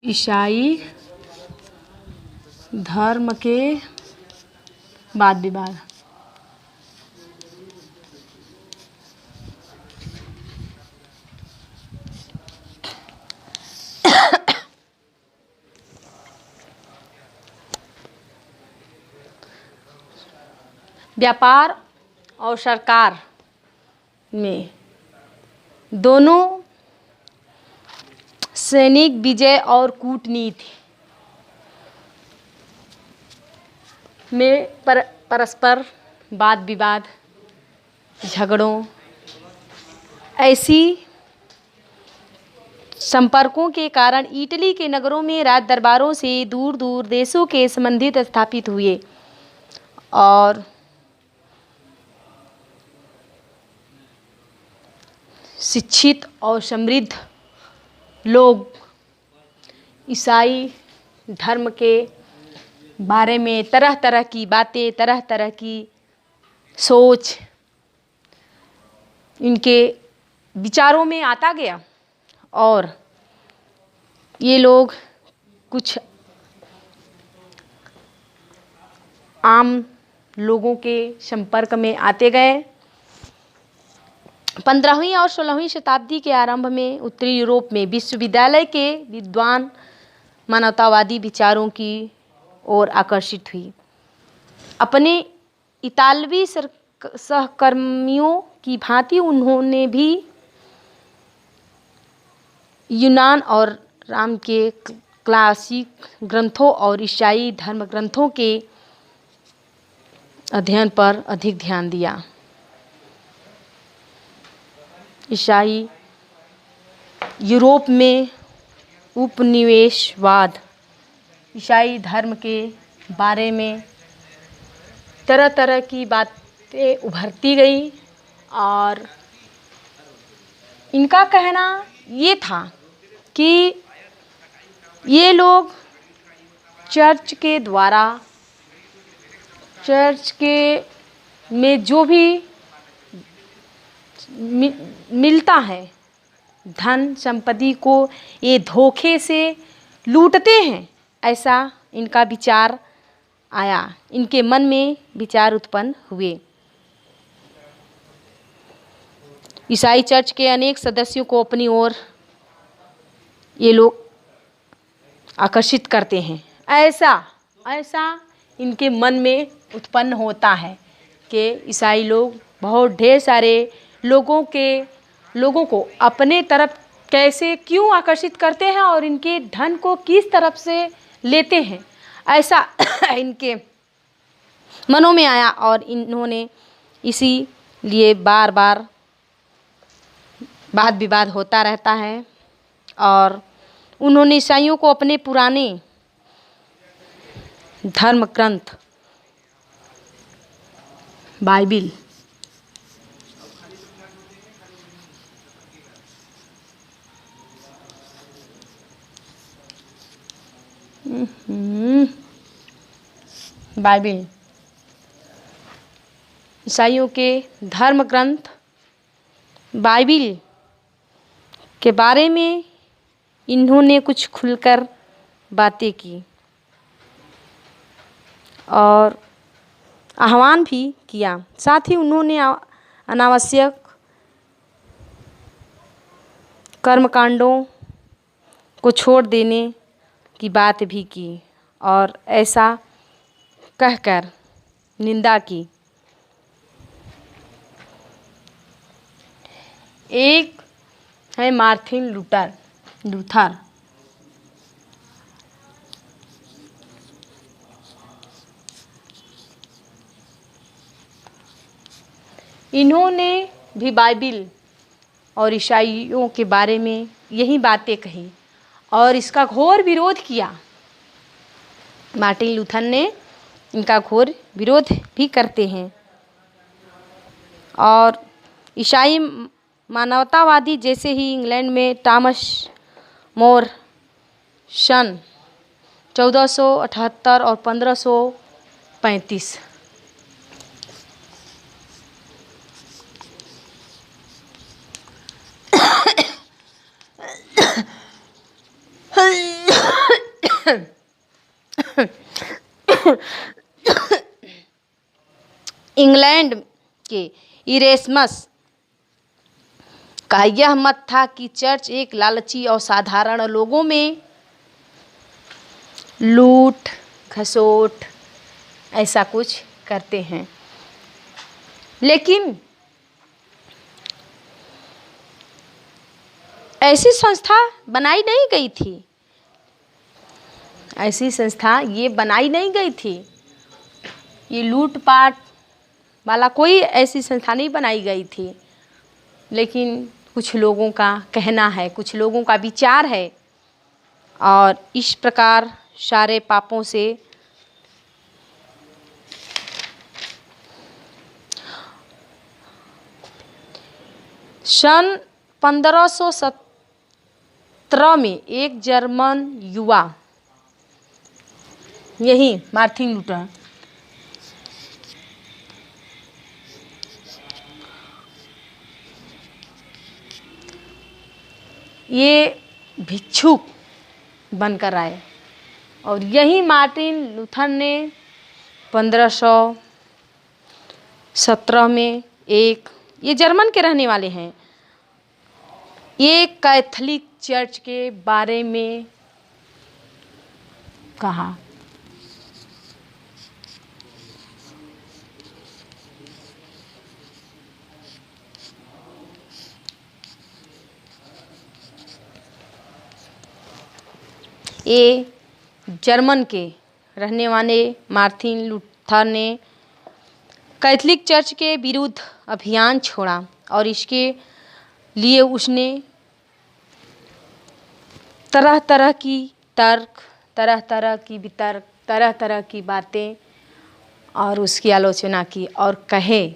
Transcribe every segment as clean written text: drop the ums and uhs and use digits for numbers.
ईसाई धर्म के वाद विवाद। व्यापार और सरकार में दोनों सैनिक विजय और कूटनीति में परस्पर वाद विवाद, झगड़ों, ऐसी संपर्कों के कारण इटली के नगरों में राज दरबारों से दूर दूर देशों के संबंधित स्थापित हुए और शिक्षित और समृद्ध लोग ईसाई धर्म के बारे में तरह तरह की बातें, तरह तरह की सोच इनके विचारों में आता गया और ये लोग कुछ आम लोगों के संपर्क में आते गए। 15वीं और 16वीं शताब्दी के आरंभ में उत्तरी यूरोप में विश्वविद्यालय के विद्वान मानवतावादी विचारों की ओर आकर्षित हुई। अपने इतालवी सहकर्मियों की भांति उन्होंने भी यूनान और राम के क्लासिक ग्रंथों और ईसाई धर्म ग्रंथों के अध्ययन पर अधिक ध्यान दिया। ईसाई यूरोप में उपनिवेशवाद, ईसाई धर्म के बारे में तरह तरह की बातें उभरती गई और इनका कहना ये था कि ये लोग चर्च के द्वारा, चर्च के में जो भी मिलता है धन संपत्ति को ये धोखे से लूटते हैं, ऐसा इनका विचार आया। इनके मन में विचार उत्पन्न हुए। ईसाई चर्च के अनेक सदस्यों को अपनी ओर ये लोग आकर्षित करते हैं। ऐसा इनके मन में उत्पन्न होता है कि ईसाई लोग बहुत ढेर सारे लोगों को अपने तरफ कैसे क्यों आकर्षित करते हैं और इनके धन को किस तरफ से लेते हैं, ऐसा इनके मनों में आया और इन्होंने इसीलिए बार बार वाद विवाद होता रहता है और उन्होंने ईसाइयों को अपने पुराने धर्म ग्रंथ बाइबिल ईसाइयों के धर्म ग्रंथ बाइबिल के बारे में इन्होंने कुछ खुलकर बातें की और आह्वान भी किया। साथ ही उन्होंने अनावश्यक कर्मकांडों को छोड़ देने की बात भी की और ऐसा कहकर निंदा की। एक है मार्टिन लूथर। इन्होंने भी बाइबिल और ईसाइयों के बारे में यही बातें कही और इसका घोर विरोध किया। मार्टिन लूथर ने इनका घोर विरोध भी करते हैं और ईसाई मानवतावादी जैसे ही इंग्लैंड में टॉमस मोर सन 1478 और 1535 इंग्लैंड के इरेस्मस का यह मत था कि चर्च एक लालची और साधारण लोगों में लूट घसोट ऐसा कुछ करते हैं। लेकिन ऐसी संस्था बनाई नहीं गई थी, ऐसी संस्था ये बनाई नहीं गई थी, ये लूटपाट वाला कोई ऐसी संस्था नहीं बनाई गई थी। लेकिन कुछ लोगों का कहना है, कुछ लोगों का विचार है, और इस प्रकार सारे पापों से सन 1517 में एक जर्मन युवा, यही मार्टिन लूथर, ये भिक्षुक बनकर आए, और यही मार्टिन लूथर ने 1517 में ये जर्मन के रहने वाले हैं, ये कैथोलिक चर्च के बारे में कहा। ये जर्मन के रहने वाले मार्टिन लूथर ने कैथोलिक चर्च के विरुद्ध अभियान छोड़ा, और इसके लिए उसने तरह तरह की तर्क, तरह तरह की वितर्क, तरह तरह की बातें और उसकी आलोचना की, और कहे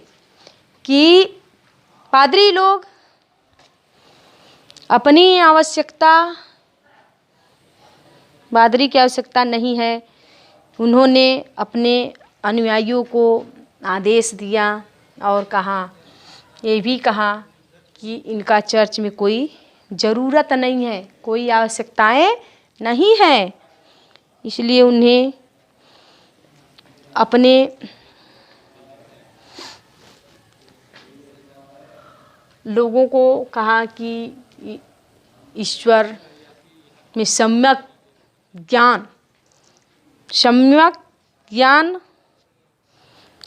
कि पादरी लोग अपनी आवश्यकता, पादरी की आवश्यकता नहीं है। उन्होंने अपने अनुयायियों को आदेश दिया और कहा, ये भी कहा कि इनका चर्च में कोई ज़रूरत नहीं है, कोई आवश्यकताएं नहीं है। इसलिए उन्हें अपने लोगों को कहा कि ईश्वर में सम्यक ज्ञान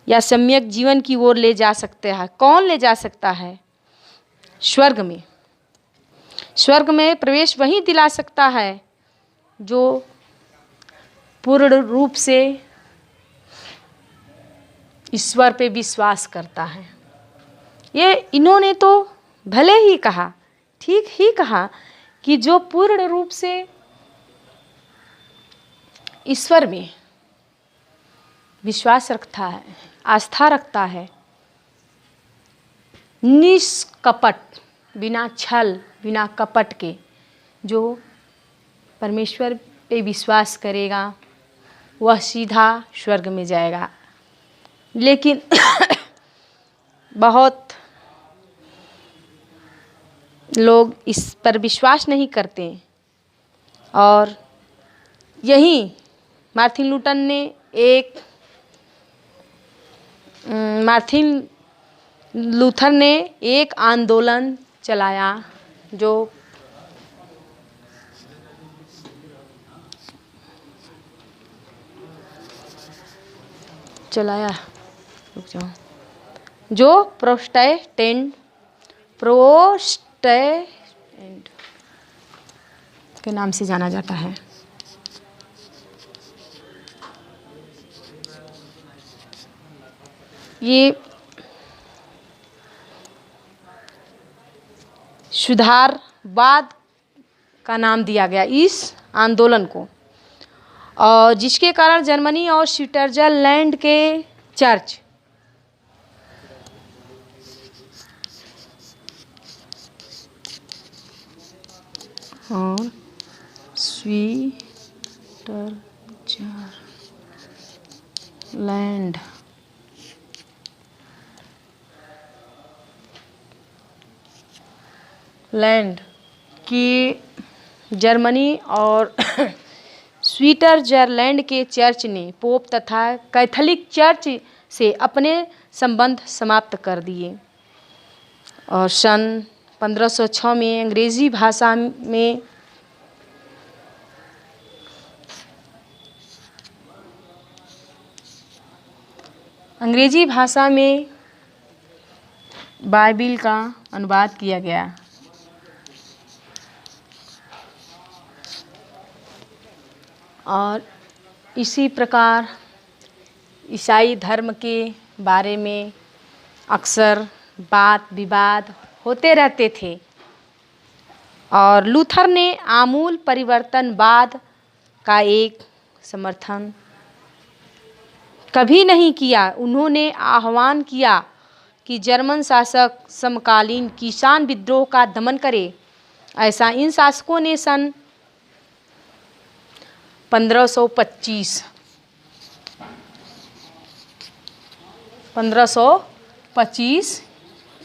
या सम्यक जीवन की ओर ले जा सकते हैं। कौन ले जा सकता है? स्वर्ग में। स्वर्ग में प्रवेश वही दिला सकता है जो पूर्ण रूप से ईश्वर पे विश्वास करता है। ये इन्होंने तो भले ही कहा, ठीक ही कहा कि जो पूर्ण रूप से ईश्वर में विश्वास रखता है, आस्था रखता है, निष्कपट, बिना छल बिना कपट के जो परमेश्वर पे विश्वास करेगा वह सीधा स्वर्ग में जाएगा। लेकिन बहुत लोग इस पर विश्वास नहीं करते, और यही मार्टिन लूथर ने एक आंदोलन चलाया जो प्रोटेस्टेंट के नाम से जाना जाता है। ये सुधारवाद का नाम दिया गया इस आंदोलन को, और जिसके कारण जर्मनी और स्विट्जरलैंड के चर्च और स्विट्जरलैंड की जर्मनी और स्विट्जरलैंड के चर्च ने पोप तथा कैथोलिक चर्च से अपने संबंध समाप्त कर दिए और सन 1506 में अंग्रेजी भाषा में बाइबिल का अनुवाद किया गया। और इसी प्रकार ईसाई धर्म के बारे में अक्सर बात विवाद होते रहते थे और लूथर ने आमूल परिवर्तनवाद का एक समर्थन कभी नहीं किया। उन्होंने आह्वान किया कि जर्मन शासक समकालीन किसान विद्रोह का दमन करे। ऐसा इन शासकों ने सन 1525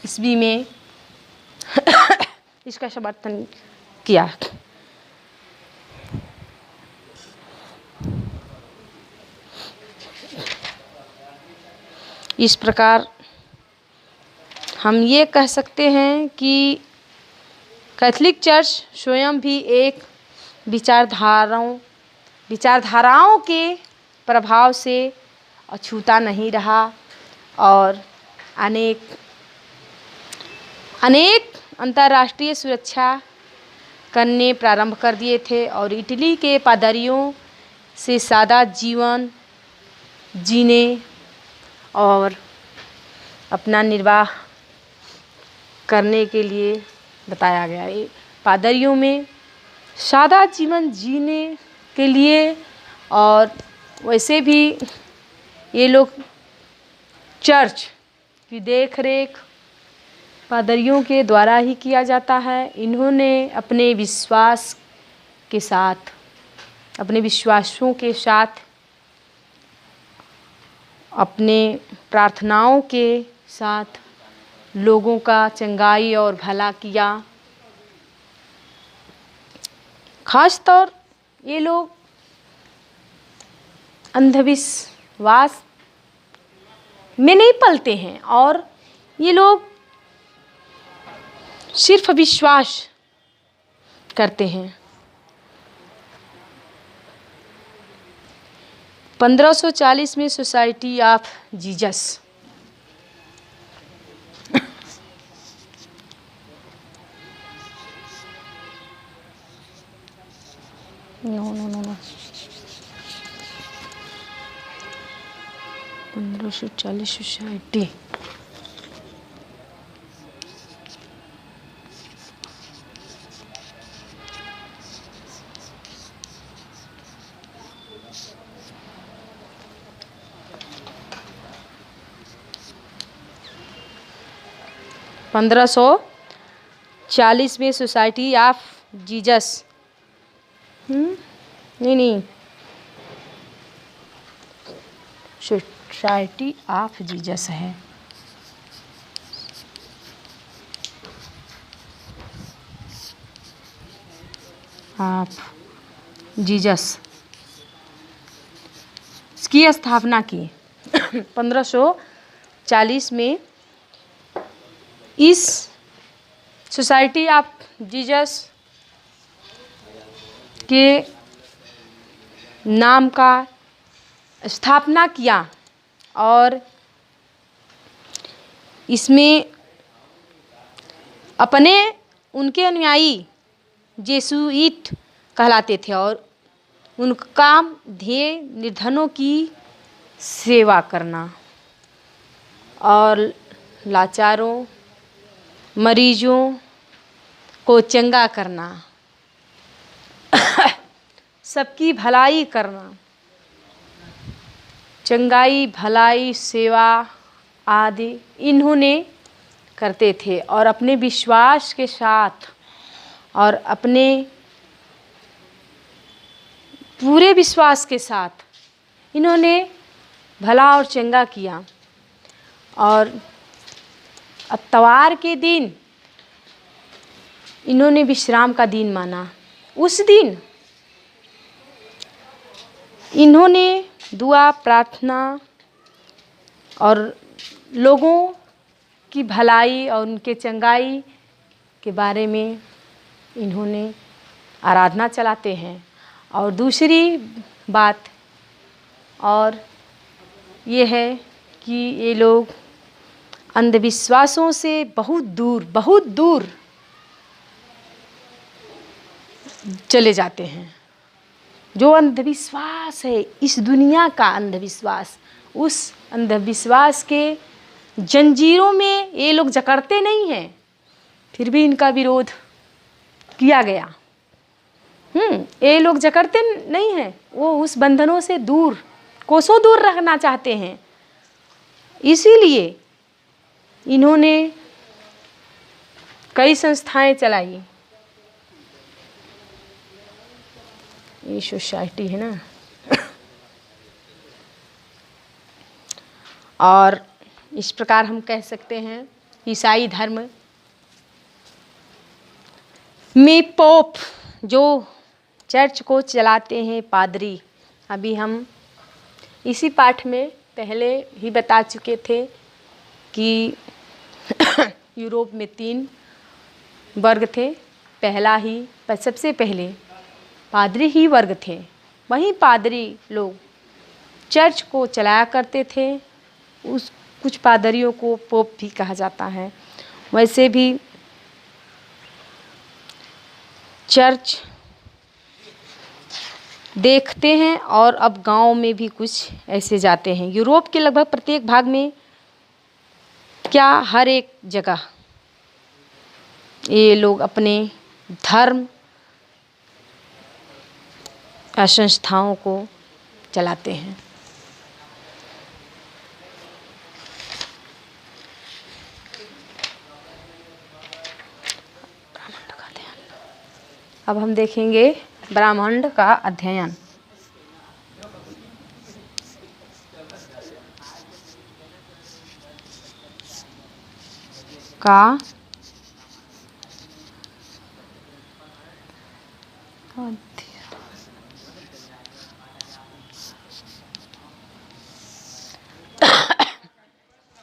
ईस्वी में इसका समर्थन किया। इस प्रकार हम ये कह सकते हैं कि कैथोलिक चर्च स्वयं भी एक विचारधाराओं के प्रभाव से अछूता नहीं रहा और अनेक अंतर्राष्ट्रीय सुरक्षा करने प्रारंभ कर दिए थे और इटली के पादरियों से सादा जीवन जीने और अपना निर्वाह करने के लिए बताया गया। ये पादरियों में सादा जीवन जीने के लिए और वैसे भी ये लोग चर्च की देख रेख पादरियों के द्वारा ही किया जाता है। इन्होंने अपने विश्वासों के साथ अपने प्रार्थनाओं के साथ लोगों का चंगाई और भला किया। खासतौर ये लोग अंधविश्वास में नहीं पलते हैं और ये लोग सिर्फ विश्वास करते हैं। 1540 में society of Jesus No. 1540 society पंद्रह सौ 40 में सोसाइटी ऑफ जीसस नहीं सोसाइटी ऑफ जीसस है। ऑफ जीसस की स्थापना की 1540 में। इस सोसाइटी ऑफ जीसस के नाम का स्थापना किया और इसमें उनके अनुयायी जेसुइट कहलाते थे और उनका ध्येय निर्धनों की सेवा करना और लाचारों मरीजों को चंगा करना, सबकी भलाई करना, चंगाई भलाई सेवा आदि इन्होंने करते थे और अपने विश्वास के साथ और अपने पूरे विश्वास के साथ इन्होंने भला और चंगा किया। और इतवार के दिन इन्होंने विश्राम का दिन माना। उस दिन इन्होंने दुआ प्रार्थना और लोगों की भलाई और उनके चंगाई के बारे में इन्होंने आराधना चलाते हैं। और दूसरी बात और ये है कि ये लोग अंधविश्वासों से बहुत दूर चले जाते हैं। जो अंधविश्वास है, इस दुनिया का अंधविश्वास, उस अंधविश्वास के जंजीरों में ये लोग जकड़ते नहीं हैं, फिर भी इनका विरोध किया गया। ये लोग जकड़ते नहीं हैं, वो उस बंधनों से दूर, कोसों दूर रखना चाहते हैं। इसीलिए इन्होंने कई संस्थाएं चलाई। ये सोसाइटी है ना। और इस प्रकार हम कह सकते हैं ईसाई धर्म में पोप जो चर्च को चलाते हैं, पादरी। अभी हम इसी पाठ में पहले ही बता चुके थे कि यूरोप में 3 वर्ग थे। पहला ही, सबसे पहले पादरी ही वर्ग थे। वहीं पादरी लोग चर्च को चलाया करते थे। कुछ पादरियों को पोप भी कहा जाता है। वैसे भी चर्च देखते हैं और अब गांव में भी कुछ ऐसे जाते हैं। यूरोप के लगभग प्रत्येक भाग में, क्या हर एक जगह ये लोग अपने धर्म संस्थाओं को चलाते हैं। अब हम देखेंगे ब्रह्मांड का अध्ययन।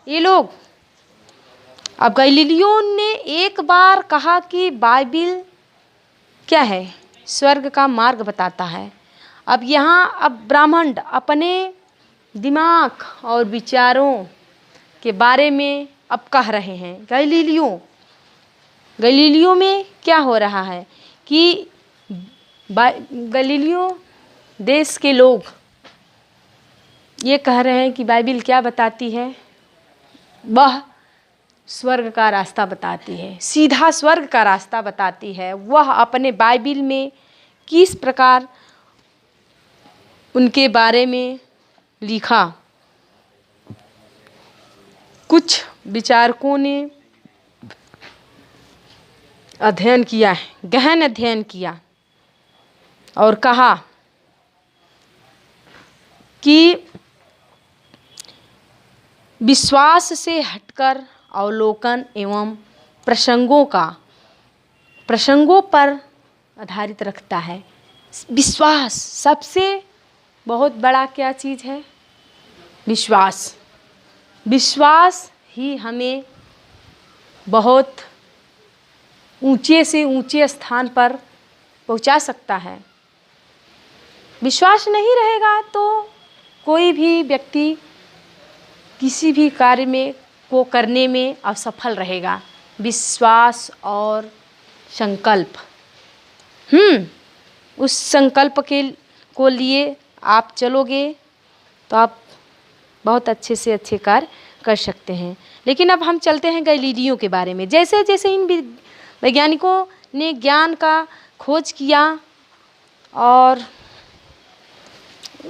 ये लोग, अब गैलीलियो ने एक बार कहा कि बाइबिल क्या है, स्वर्ग का मार्ग बताता है। अब यहाँ अब ब्रह्मांड अपने दिमाग और विचारों के बारे में अब कह रहे हैं। गैलीलियो में क्या हो रहा है कि गैलीलियो देश के लोग ये कह रहे हैं कि बाइबिल क्या बताती है, वह स्वर्ग का रास्ता बताती है, सीधा स्वर्ग का रास्ता बताती है। वह अपने बाइबिल में किस प्रकार उनके बारे में लिखा। कुछ विचारकों ने अध्ययन किया है, गहन अध्ययन किया और कहा कि विश्वास से हटकर अवलोकन एवं प्रसंगों पर आधारित रखता है। विश्वास सबसे बहुत बड़ा क्या चीज़ है? विश्वास ही हमें बहुत ऊंचे से ऊंचे स्थान पर पहुंचा सकता है। विश्वास नहीं रहेगा तो कोई भी व्यक्ति किसी भी कार्य में को करने में असफल रहेगा। विश्वास और संकल्प, उस संकल्प को लिए आप चलोगे तो आप बहुत अच्छे से अच्छे कार्य कर सकते हैं। लेकिन अब हम चलते हैं गैलीलियो के बारे में। जैसे जैसे इन वैज्ञानिकों ने ज्ञान का खोज किया और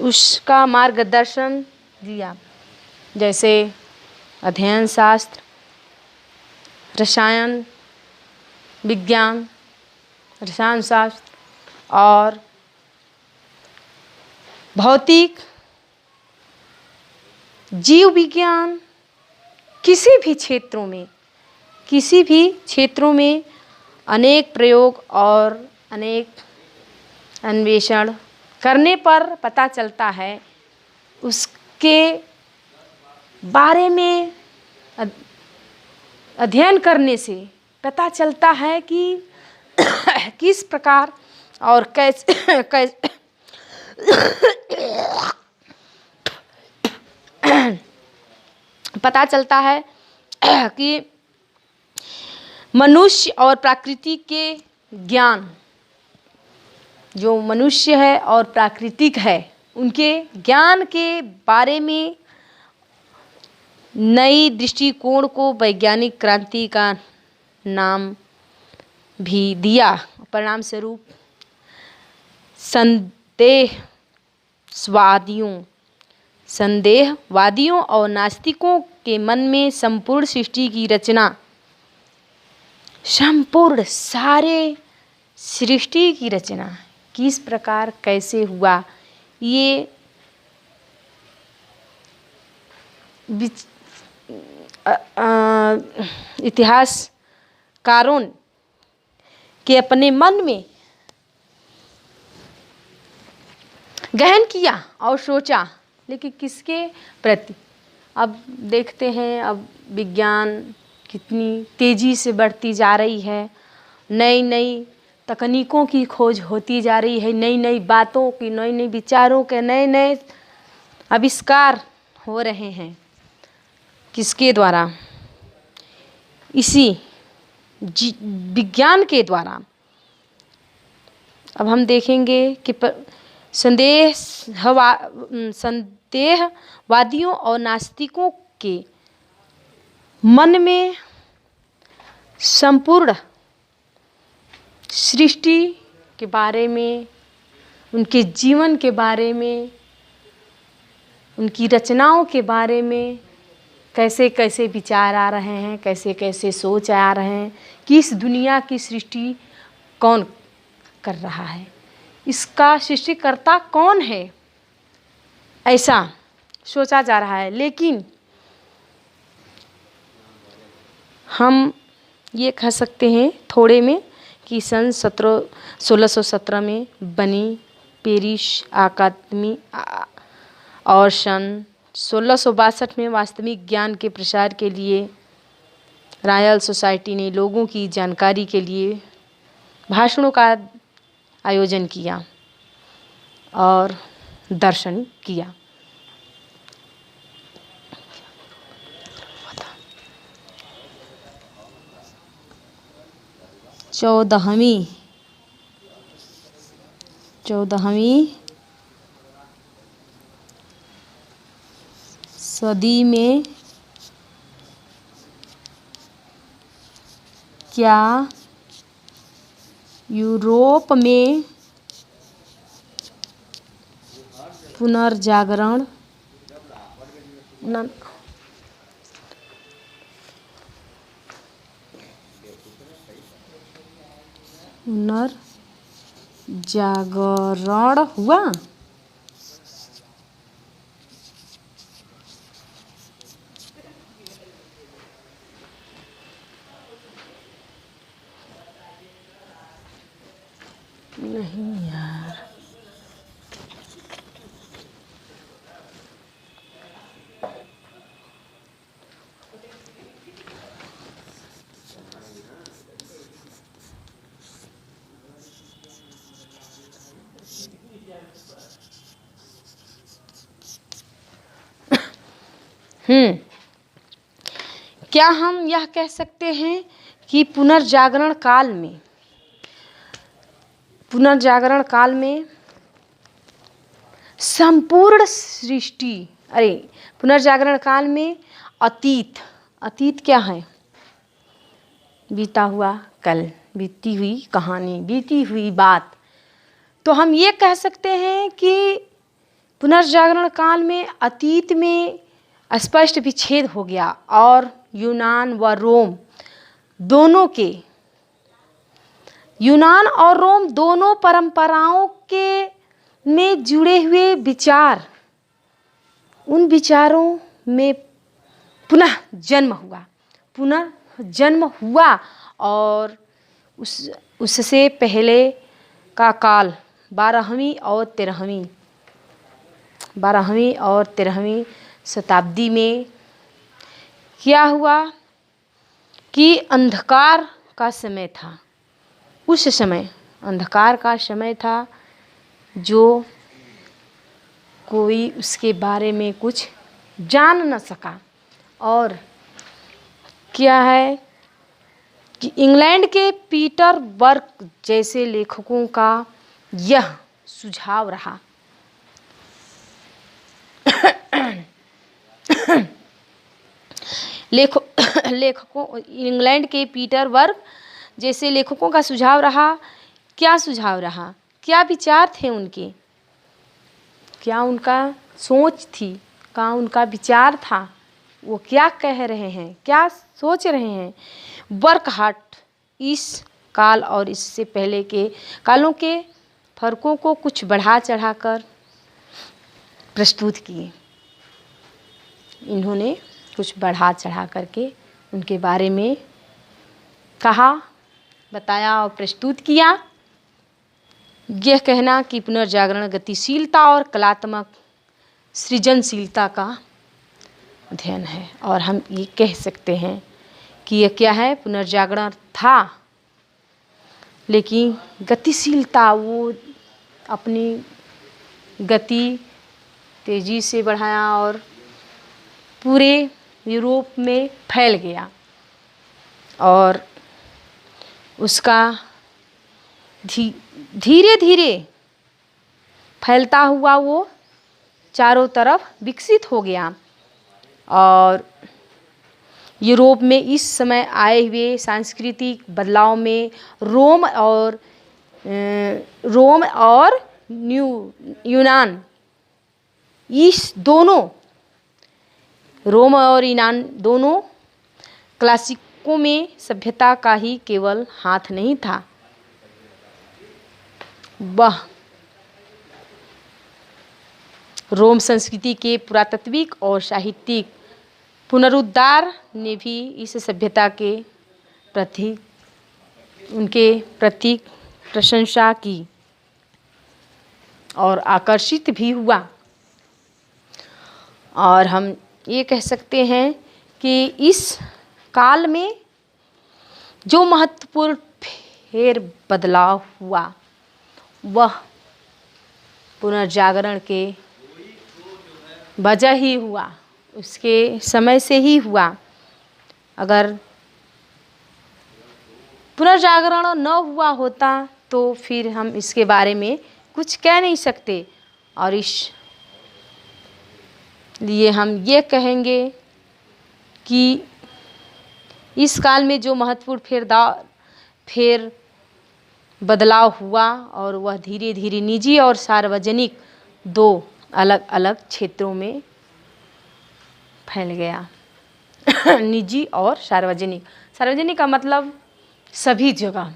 उसका मार्गदर्शन दिया, जैसे अध्ययन शास्त्र, रसायन विज्ञान, रसायन शास्त्र और भौतिक, जीव विज्ञान, किसी भी क्षेत्रों में अनेक प्रयोग और अनेक अन्वेषण करने पर पता चलता है, उसके बारे में अध्ययन करने से पता चलता है कि किस प्रकार और कैसे पता चलता है कि मनुष्य और प्रकृति के ज्ञान, जो मनुष्य है और प्राकृतिक है, उनके ज्ञान के बारे में नई दृष्टिकोण को वैज्ञानिक क्रांति का नाम भी दिया। परिणाम स्वरूप संदेहवादियों और नास्तिकों के मन में संपूर्ण सृष्टि की रचना, संपूर्ण सारे सृष्टि की रचना किस प्रकार कैसे हुआ, ये इतिहासकारों के अपने मन में गहन किया और सोचा, लेकिन किसके प्रति। अब देखते हैं, अब विज्ञान कितनी तेज़ी से बढ़ती जा रही है, नई नई तकनीकों की खोज होती जा रही है, नई नई बातों की, नई नई विचारों के नए नए आविष्कार हो रहे हैं। किसके द्वारा? इसी विज्ञान के द्वारा। अब हम देखेंगे कि संदेहवादियों और नास्तिकों के मन में संपूर्ण सृष्टि के बारे में, उनके जीवन के बारे में, उनकी रचनाओं के बारे में कैसे कैसे विचार आ रहे हैं, कैसे कैसे सोच आ रहे हैं कि इस दुनिया की सृष्टि कौन कर रहा है, इसका सृष्टिकर्ता कौन है, ऐसा सोचा जा रहा है। लेकिन हम ये कह सकते हैं थोड़े में कि सन 1617 में बनी पेरिस अकादमी और सन 1662 में वास्तविक ज्ञान के प्रसार के लिए रॉयल सोसाइटी ने लोगों की जानकारी के लिए भाषणों का आयोजन किया और दर्शन किया। चौदहवीं सदी में क्या यूरोप में पुनर्जागरण हुआ? नहीं यार, क्या हम यह कह सकते हैं कि पुनर्जागरण काल में संपूर्ण सृष्टि, पुनर्जागरण काल में अतीत क्या है? बीता हुआ कल, बीती हुई कहानी, बीती हुई बात। तो हम ये कह सकते हैं कि पुनर्जागरण काल में अतीत में स्पष्ट विच्छेद हो गया और यूनान और रोम दोनों परंपराओं के में जुड़े हुए विचार, उन विचारों में पुनः जन्म हुआ और उससे पहले का काल 12वीं और 13वीं शताब्दी में क्या हुआ कि अंधकार का समय था। उस समय अंधकार का समय था, जो कोई उसके बारे में कुछ जान न सका। और क्या है कि इंग्लैंड के पीटर बर्क जैसे लेखकों का यह सुझाव रहा लेखकों इंग्लैंड के पीटर बर्क जैसे लेखकों का सुझाव रहा। क्या सुझाव रहा, क्या विचार थे उनके, क्या उनका सोच थी, क्या उनका विचार था, वो क्या कह रहे हैं, क्या सोच रहे हैं। बर्कहार्ट इस काल और इससे पहले के कालों के फर्कों को कुछ बढ़ा चढ़ाकर प्रस्तुत किए। इन्होंने कुछ बढ़ा चढ़ा करके उनके बारे में कहा, बताया और प्रस्तुत किया। यह कहना कि पुनर्जागरण गतिशीलता और कलात्मक सृजनशीलता का अध्ययन है। और हम ये कह सकते हैं कि यह क्या है, पुनर्जागरण था, लेकिन गतिशीलता, वो अपनी गति तेजी से बढ़ाया और पूरे यूरोप में फैल गया। और उसका धीरे धीरे फैलता हुआ वो चारों तरफ विकसित हो गया। और यूरोप में इस समय आए हुए सांस्कृतिक बदलाव में रोम और यूनान, इस दोनों रोम और यूनान दोनों क्लासिकों में सभ्यता का ही केवल हाथ नहीं था, वह रोम संस्कृति के पुरातात्विक और साहित्यिक पुनरुद्धार ने भी इस सभ्यता के प्रति उनके प्रति प्रशंसा की और आकर्षित भी हुआ। और हम ये कह सकते हैं कि इस काल में जो महत्वपूर्ण फेर बदलाव हुआ वह पुनर्जागरण के वजह ही हुआ, उसके समय से ही हुआ। अगर पुनर्जागरण न हुआ होता तो फिर हम इसके बारे में कुछ कह नहीं सकते। और इस लिए हम ये कहेंगे कि इस काल में जो महत्वपूर्ण फेर बदलाव हुआ और वह धीरे धीरे निजी और सार्वजनिक दो अलग अलग क्षेत्रों में फैल गया। निजी और सार्वजनिक, सार्वजनिक का मतलब सभी जगह।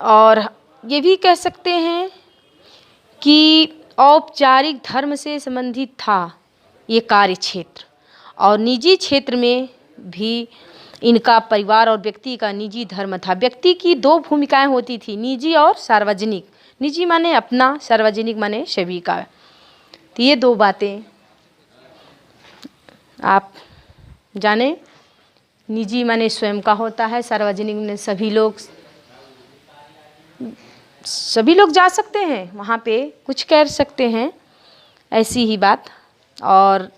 और ये भी कह सकते हैं कि औपचारिक धर्म से संबंधित था ये कार्य क्षेत्र, और निजी क्षेत्र में भी इनका परिवार और व्यक्ति का निजी धर्म था। व्यक्ति की दो भूमिकाएं होती थी, निजी और सार्वजनिक। निजी माने अपना, सार्वजनिक माने सभी का। तो ये दो बातें आप जाने, निजी माने स्वयं का होता है, सार्वजनिक में सभी लोग जा सकते हैं वहाँ पे, कुछ कर सकते हैं, ऐसी ही बात। और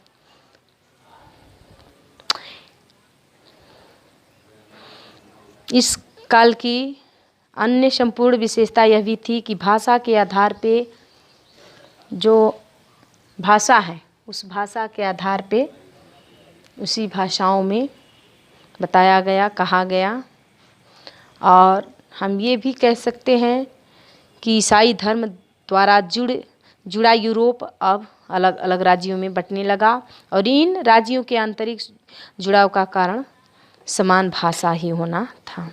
इस काल की अन्य संपूर्ण विशेषता यह भी थी कि भाषा के आधार पे, जो भाषा है उस भाषा के आधार पे उसी भाषाओं में बताया गया, कहा गया। और हम ये भी कह सकते हैं कि ईसाई धर्म द्वारा जुड़ा यूरोप अब अलग अलग राज्यों में बंटने लगा, और इन राज्यों के आंतरिक जुड़ाव का कारण समान भाषा ही होना था।